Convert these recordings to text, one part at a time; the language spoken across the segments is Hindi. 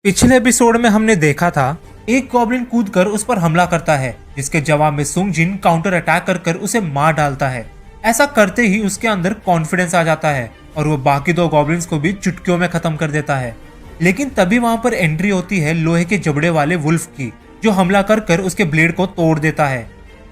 पिछले एपिसोड में हमने देखा था एक गॉब्लिन कूदकर उस पर हमला करता है, जिसके जवाब में सुंग जिन काउंटर अटैक कर उसे मार डालता है। ऐसा करते ही उसके अंदर कॉन्फिडेंस आ जाता है और वो बाकी दो गॉब्लिन्स को भी चुटकियों में खत्म कर देता है। लेकिन तभी वहां पर एंट्री होती है लोहे के जबड़े वाले वुल्फ की, जो हमला कर उसके ब्लेड को तोड़ देता है।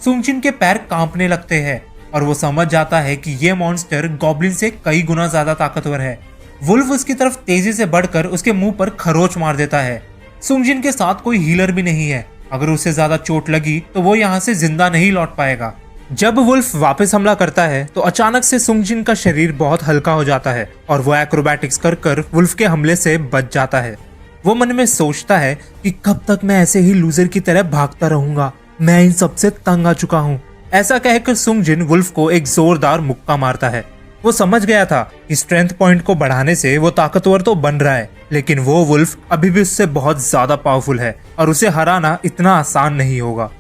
सुंग जिन के पैर कांपने लगते हैं और वो समझ जाता है कि ये मॉन्स्टर गॉब्लिन से कई गुना ज्यादा ताकतवर है। वुल्फ उसकी तरफ तेजी से बढ़कर उसके मुंह पर खरोच मार देता है। सुंग जिन के साथ कोई हीलर भी नहीं है, अगर उसे ज्यादा चोट लगी तो वो यहाँ से जिंदा नहीं लौट पाएगा। जब वुल्फ वापस हमला करता है तो अचानक से सुंग जिन का शरीर बहुत हल्का हो जाता है और वो एक्रोबैटिक्स कर वुल्फ के हमले से बच जाता है। वो मन में सोचता है कि कब तक मैं ऐसे ही लूजर की तरह भागता रहूंगा, मैं इन सबसे तंग आ चुका हूँ। ऐसा कहकर सुंग जिन वुल्फ को एक जोरदार मुक्का मारता है। वो समझ गया था कि स्ट्रेंथ पॉइंट को बढ़ाने से वो ताकतवर तो बन रहा है, लेकिन वो वुल्फ अभी भी उससे बहुत ज्यादा पावरफुल है और उसे हराना इतना आसान नहीं होगा।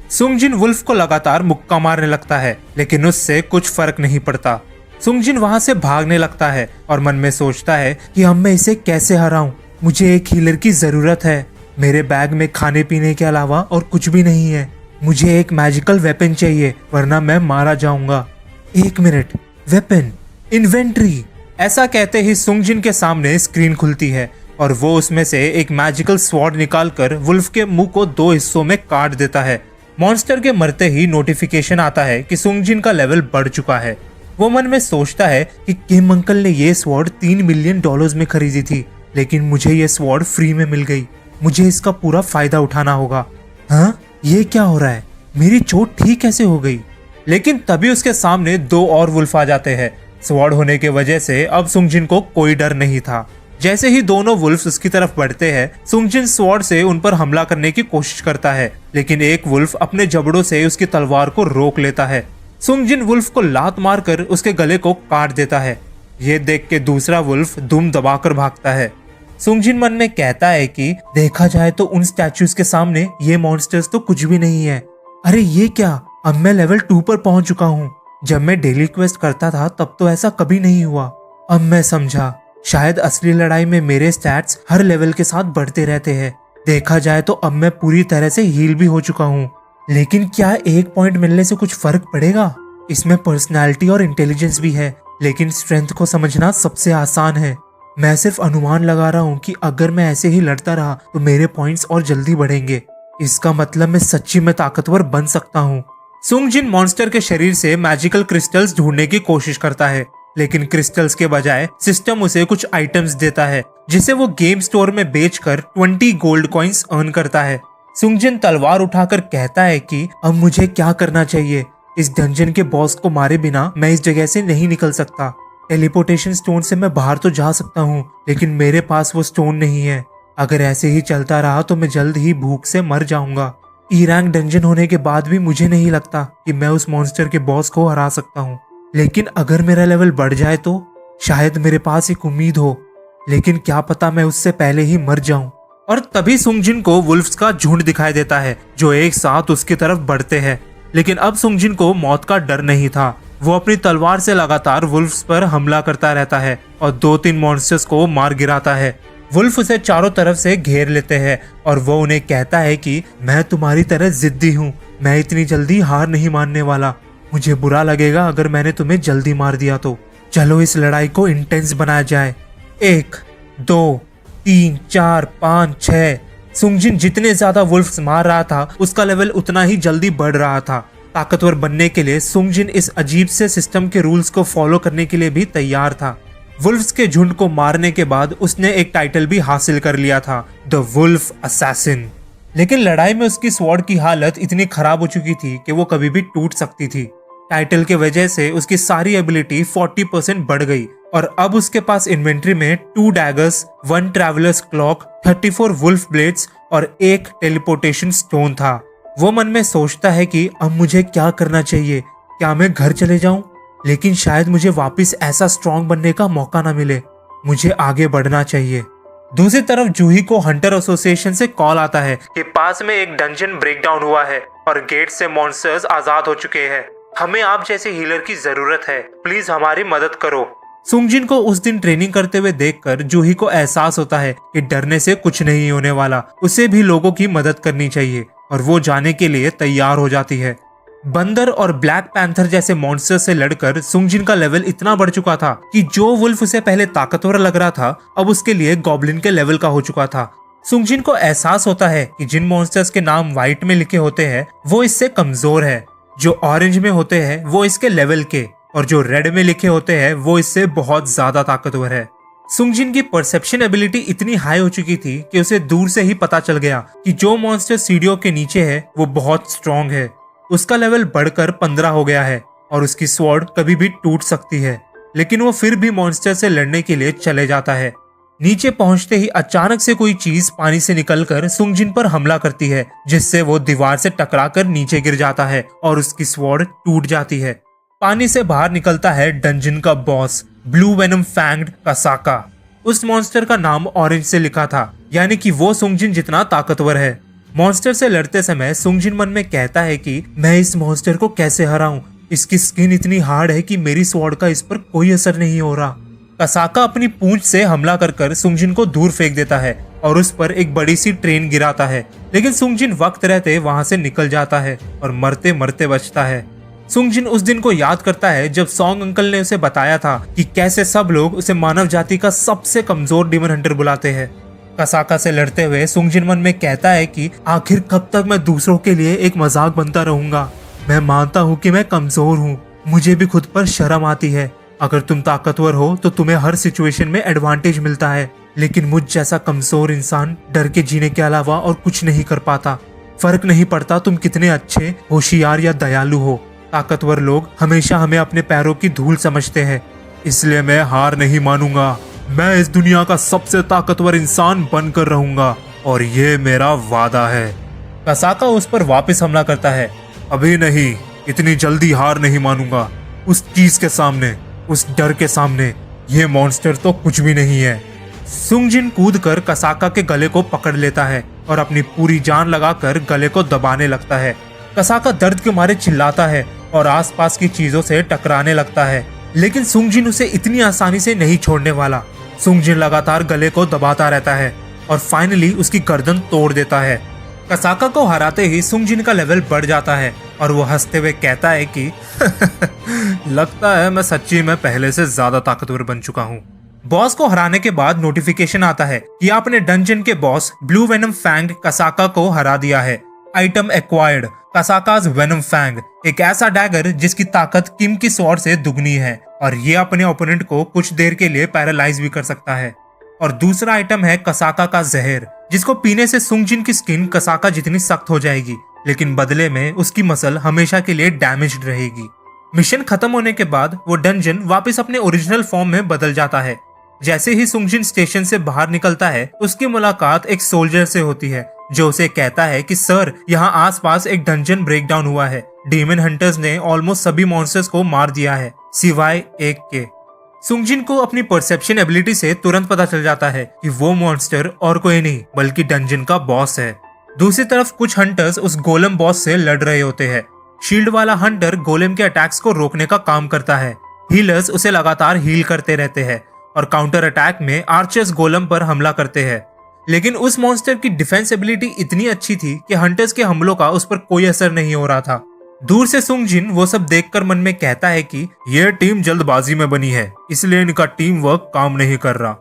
सुंग जिन वुल्फ को लगातार मुक्का मारने लगता है, लेकिन उससे कुछ फर्क नहीं पड़ता। सुंग जिन वहां से भागने लगता है और मन में सोचता है कि अब मैं इसे कैसे हराऊं, मुझे एक हीलर की जरूरत है। मेरे बैग में खाने पीने के अलावा और कुछ भी नहीं है। मुझे एक मैजिकल वेपन चाहिए, वरना मैं मारा जाऊंगा। एक मिनट, वेपन, इन्वेंट्री। ऐसा कहते ही सुंग जिन के सामने स्क्रीन खुलती है और वो उसमें से एक मैजिकल स्वॉर्ड निकालकर वुल्फ के मुंह को दो हिस्सों में काट देता है। मॉन्स्टर के मरते ही नोटिफिकेशन आता है कि सुंग जिन का लेवल बढ़ चुका है। वो मन में सोचता है कि किम अंकल ने ये स्वॉर्ड $3 मिलियन में खरीदी थी, लेकिन मुझे ये स्वॉर्ड फ्री में मिल गई। मुझे इसका पूरा फायदा उठाना होगा। हाँ, ये क्या हो रहा है? मेरी चोट ठीक कैसे हो गई? लेकिन तभी उसके सामने दो और वुल्फ आ जाते हैं। स्वॉर्ड होने के वजह से अब सुंग जिन को कोई डर नहीं था। जैसे ही दोनों वुल्फ उसकी तरफ बढ़ते हैं, सुंग जिन स्वॉर्ड से उन पर हमला करने की कोशिश करता है, लेकिन एक वुल्फ अपने जबड़ों से उसकी तलवार को रोक लेता है। सुंग जिन वुल्फ को लात मारकर उसके गले को काट देता है। ये देख के दूसरा वुल्फ दुम दबाकर भागता है। सुंग जिन मन में कहता है कि देखा जाए तो उन स्टैचूज के सामने ये मॉन्स्टर्स तो कुछ भी नहीं है। अरे ये क्या, अब मैं लेवल 2 पर पहुंच चुका हूँ। जब मैं डेली क्वेस्ट करता था तब तो ऐसा कभी नहीं हुआ। अब मैं समझा, शायद असली लड़ाई में मेरे स्टैट्स हर लेवल के साथ बढ़ते रहते हैं। देखा जाए तो अब मैं पूरी तरह से हील भी हो चुका हूँ। लेकिन क्या एक पॉइंट मिलने से कुछ फर्क पड़ेगा? इसमें पर्सनैलिटी और इंटेलिजेंस भी है, लेकिन स्ट्रेंथ को समझना सबसे आसान है। मैं सिर्फ अनुमान लगा रहा हूँ कि अगर मैं ऐसे ही लड़ता रहा तो मेरे पॉइंट्स और जल्दी बढ़ेंगे। इसका मतलब मैं सच्ची में ताकतवर बन सकता हूँ। सुंग जिन मॉन्स्टर के शरीर से मैजिकल क्रिस्टल्स ढूंढने की कोशिश करता है, लेकिन क्रिस्टल्स के बजाय सिस्टम उसे कुछ आइटम्स देता है, जिसे वो गेम स्टोर में बेचकर 20 गोल्ड कॉइन्स अर्न करता है। सुंग जिन तलवार उठाकर कहता है कि अब मुझे क्या करना चाहिए। इस डंजन के बॉस को मारे बिना मैं इस जगह से नहीं निकल सकता। टेलीपोर्टेशन स्टोन से मैं बाहर तो जा सकता हूँ, लेकिन मेरे पास वो स्टोन नहीं है। अगर ऐसे ही चलता रहा तो मैं जल्द ही भूख से मर जाऊंगा। ई रैंक डंजन होने के बाद भी मुझे नहीं लगता कि मैं उस मॉन्स्टर के बॉस को हरा सकता हूँ। लेकिन अगर मेरा लेवल बढ़ जाए तो शायद मेरे पास एक उम्मीद हो, लेकिन क्या पता मैं उससे पहले ही मर जाऊं। और तभी सुंग जिन को वुल्फ्स का झुंड दिखाई देता है, जो एक साथ उसकी तरफ बढ़ते हैं। लेकिन अब सुंग जिन को मौत का डर नहीं था। वो अपनी तलवार से लगातार वुल्फ्स पर हमला करता रहता है और 2-3 मॉन्स्टर्स को मार गिराता है। वुल्फ उसे चारों तरफ से घेर लेते हैं और वो उन्हें कहता है कि मैं तुम्हारी तरह जिद्दी हूँ, मैं इतनी जल्दी हार नहीं मानने वाला। मुझे बुरा लगेगा अगर मैंने तुम्हें जल्दी मार दिया तो। चलो इस लड़ाई को इंटेंस बनाया जाए। 1, 2, 3, 4, 5, 6। सुंग जिन जितने ज्यादा वुल्फ्स मार रहा था, उसका लेवल उतना ही जल्दी बढ़ रहा था। ताकतवर बनने के लिए सुंग जिन इस अजीब से सिस्टम के रूल्स को फॉलो करने के लिए भी तैयार था। वुल्फ्स के झुंड को मारने के बाद उसने एक टाइटल भी हासिल कर लिया था, द वुल्फ असैसिन। लेकिन लड़ाई में उसकी स्वॉर्ड की हालत इतनी खराब हो चुकी थी कि वो कभी भी टूट सकती थी। टाइटल के वजह से उसकी सारी एबिलिटी 40% बढ़ गई और अब उसके पास इन्वेंट्री में 2 daggers, 1 traveller's clock, 34 wolf blades और 1 टेलीपोर्टेशन स्टोन था। वो मन में सोचता है कि अब मुझे क्या करना चाहिए। क्या मैं घर चले जाऊं? लेकिन शायद मुझे वापस ऐसा स्ट्रॉन्ग बनने का मौका ना मिले। मुझे आगे बढ़ना चाहिए। दूसरी तरफ जूही को हंटर एसोसिएशन से कॉल आता है कि पास में एक डंजन ब्रेकडाउन हुआ है और गेट से मॉन्स्टर्स आजाद हो चुके हैं। हमें आप जैसे हीलर की जरूरत है, प्लीज हमारी मदद करो। सुंगजिन को उस दिन ट्रेनिंग करते हुए देखकर जूही को एहसास होता है कि डरने से कुछ नहीं होने वाला, उसे भी लोगों की मदद करनी चाहिए और वो जाने के लिए तैयार हो जाती है। बंदर और ब्लैक पैंथर जैसे मॉन्स्टर से लड़कर सुंगजिन का लेवल इतना बढ़ चुका था कि जो वुल्फ उसे पहले ताकतवर लग रहा था अब उसके लिए गॉब्लिन के लेवल का हो चुका था। सुंगजिन को एहसास होता है कि जिन मॉन्स्टर्स के नाम व्हाइट में लिखे होते हैं वो इससे कमजोर है, जो ऑरेंज में होते हैं वो इसके लेवल के, और जो रेड में लिखे होते हैं वो इससे बहुत ज्यादा ताकतवर है। सुंगजिन की परसेप्शन एबिलिटी इतनी हाई हो चुकी थी कि उसे दूर से ही पता चल गया कि जो मॉन्स्टर सीढ़ियों के नीचे है वो बहुत स्ट्रॉन्ग है। उसका लेवल बढ़कर 15 हो गया है और उसकी स्वॉर्ड कभी भी टूट सकती है, लेकिन वो फिर भी मॉन्स्टर से लड़ने के लिए चले जाता है। नीचे पहुंचते ही अचानक से कोई चीज पानी से निकलकर सुंगजिन पर हमला करती है, जिससे वो दीवार से टकराकर नीचे गिर जाता है और उसकी स्वॉर्ड टूट जाती है। पानी से बाहर निकलता है डंजन का बॉस ब्लू वेनम फैंग्ड कसाका। उस मॉन्स्टर का नाम ऑरेंज से लिखा था, यानी कि वो सुंगजिन जितना ताकतवर है। मॉन्स्टर से लड़ते समय सुंगजिन मन में कहता है कि मैं इस मॉन्स्टर को कैसे हराऊं, इसकी स्किन इतनी हार्ड है कि मेरी स्वॉर्ड का इस पर कोई असर नहीं हो रहा। कसाका अपनी पूंछ से हमला कर सुंगजिन को दूर फेंक देता है और उस पर एक बड़ी सी ट्रेन गिराता है, लेकिन सुंगजिन वक्त रहते वहां से निकल जाता है और मरते मरते बचता है। सुंगजिन उस दिन को याद करता है जब सॉन्ग अंकल ने उसे बताया था कि कैसे सब लोग उसे मानव जाति का सबसे कमजोर डीमन हंटर बुलाते हैं। कसाका से लड़ते हुए सुंगजिन मन में कहता है कि आखिर कब तक मैं दूसरों के लिए एक मजाक बनता रहूंगा। मैं मानता हूँ कि मैं कमजोर हूँ, मुझे भी खुद पर शर्म आती है। अगर तुम ताकतवर हो तो तुम्हें हर सिचुएशन में एडवांटेज मिलता है, लेकिन मुझ जैसा कमजोर इंसान डर के जीने के अलावा और कुछ नहीं कर पाता। फर्क नहीं पड़ता तुम कितने अच्छे, होशियार या दयालु हो, ताकतवर लोग हमेशा हमें अपने पैरों की धूल समझते हैं। इसलिए मैं हार नहीं मानूंगा, मैं इस दुनिया का सबसे ताकतवर इंसान बनकर रहूंगा और ये मेरा वादा है। कसाका उस पर वापस हमला करता है। अभी नहीं, इतनी जल्दी हार नहीं मानूंगा। उस चीज के सामने, उस डर के सामने ये मॉन्स्टर तो कुछ भी नहीं है। सुंगजिन कूदकर कसाका के गले को पकड़ लेता है और अपनी पूरी जान लगाकर गले को दबाने लगता है। कसाका दर्द के मारे चिल्लाता है और आसपास की चीजों से टकराने लगता है, लेकिन सुंगजिन उसे इतनी आसानी से नहीं छोड़ने वाला। सुंगजिन लगातार गले को दबाता रहता है और फाइनली उसकी गर्दन तोड़ देता है। कसाका को हराते ही सुंगजिन का लेवल बढ़ जाता है और वो हंसते हुए कहता है कि लगता है मैं सच्ची में पहले से ज्यादा ताकतवर बन चुका हूँ। बॉस को हराने के बाद नोटिफिकेशन आता है कि आपने डंजन के बॉस ब्लू वेनम फैंग कसाका को हरा दिया है। आइटम एक्वायर्ड कसाकाज वेनम फैंग, एक ऐसा डैगर जिसकी ताकत किम की स्वॉर्ड से दुगनी है और ये अपने ओपोनेंट को कुछ देर के लिए पैरालाइज भी कर सकता है। और दूसरा आइटम है कसाका का जहर, जिसको पीने से सुंगजिन की स्किन कसाका जितनी सख्त हो जाएगी, लेकिन बदले में उसकी मसल हमेशा के लिए डैमेज्ड रहेगी। मिशन खत्म होने के बाद वो डंजन वापस अपने ओरिजिनल फॉर्म में बदल जाता है। जैसे ही सुंगजिन स्टेशन से बाहर निकलता है उसकी मुलाकात एक सोल्जर से होती है, जो उसे कहता है कि सर, यहाँ आसपास एक डंजन ब्रेकडाउन हुआ है। डीमन हंटर्स ने ऑलमोस्ट सभी मॉन्स्टर्स को मार दिया है सिवाय एक के। सुंगजिन को अपनी परसेप्शन एबिलिटी से तुरंत पता चल जाता है कि वो मॉन्स्टर और कोई नहीं बल्कि डंजन का बॉस है। दूसरी तरफ कुछ हंटर्स उस गोलम बॉस से लड़ रहे होते हैं। शील्ड वाला हंटर गोलेम के अटैक्स को रोकने का काम करता है। हीलर्स उसे लगातार हील करते रहते हैं और काउंटर अटैक में आर्चर्स गोलम पर हमला करते हैं। लेकिन उस मॉन्स्टर की डिफेंस एबिलिटी इतनी अच्छी थी कि हंटर्स के हमलों का उस पर कोई असर नहीं हो रहा था। दूर से सुंगजिन वो सब देखकर मन में कहता है कि यह टीम जल्दबाजी में बनी है, इसलिए इनका टीम वर्क काम नहीं कर रहा।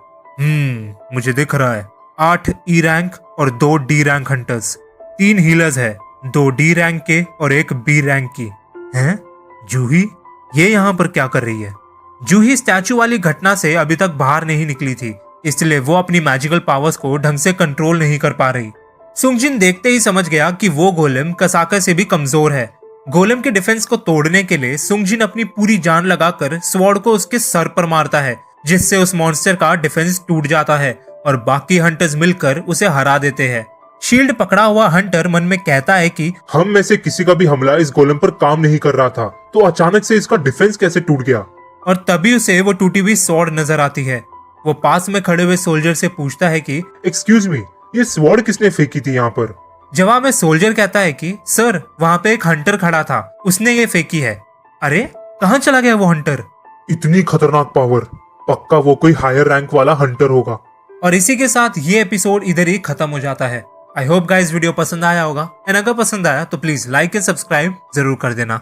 मुझे दिख रहा है 8 ई रैंक और 2 डी रैंक हंटर्स, 3 हीलर्स है, 2 डी रैंक के और 1 बी रैंक की हैं। जूही ये यहाँ पर क्या कर रही है? जूही स्टैचू वाली घटना से अभी तक बाहर नहीं निकली थी, इसलिए वो अपनी मैजिकल पावर्स को ढंग से कंट्रोल नहीं कर पा रही। सुंगजिन देखते ही समझ गया कि वो गोलेम कसाका से भी कमजोर है। गोलेम के डिफेंस को तोड़ने के लिए सुंगजिन अपनी पूरी जान लगाकर स्वॉर्ड को उसके सर पर मारता है, जिससे उस मॉन्स्टर का डिफेंस टूट जाता है और बाकी हंटर्स मिलकर उसे हरा देते हैं। शील्ड पकड़ा हुआ हंटर मन में कहता है कि हम में से किसी का भी हमला इस गोलेम पर काम नहीं कर रहा था, तो अचानक से इसका डिफेंस कैसे टूट गया? और तभी उसे वो टूटी हुई स्वॉर्ड नजर आती है। वो पास में खड़े हुए सोल्जर से पूछता है कि एक्सक्यूज मी, ये स्वॉर्ड किसने फेंकी थी यहाँ पर? जवाब में सोल्जर कहता है कि सर, वहाँ पे एक हंटर खड़ा था, उसने ये फेंकी है। अरे कहाँ चला गया वो हंटर? इतनी खतरनाक पावर पक्का वो कोई हायर रैंक वाला हंटर होगा। और इसी के साथ ये एपिसोड इधर ही खत्म हो जाता है। आई होप गाइस वीडियो पसंद आया होगा, एंड अगर पसंद आया तो प्लीज लाइक एंड सब्सक्राइब जरूर कर देना।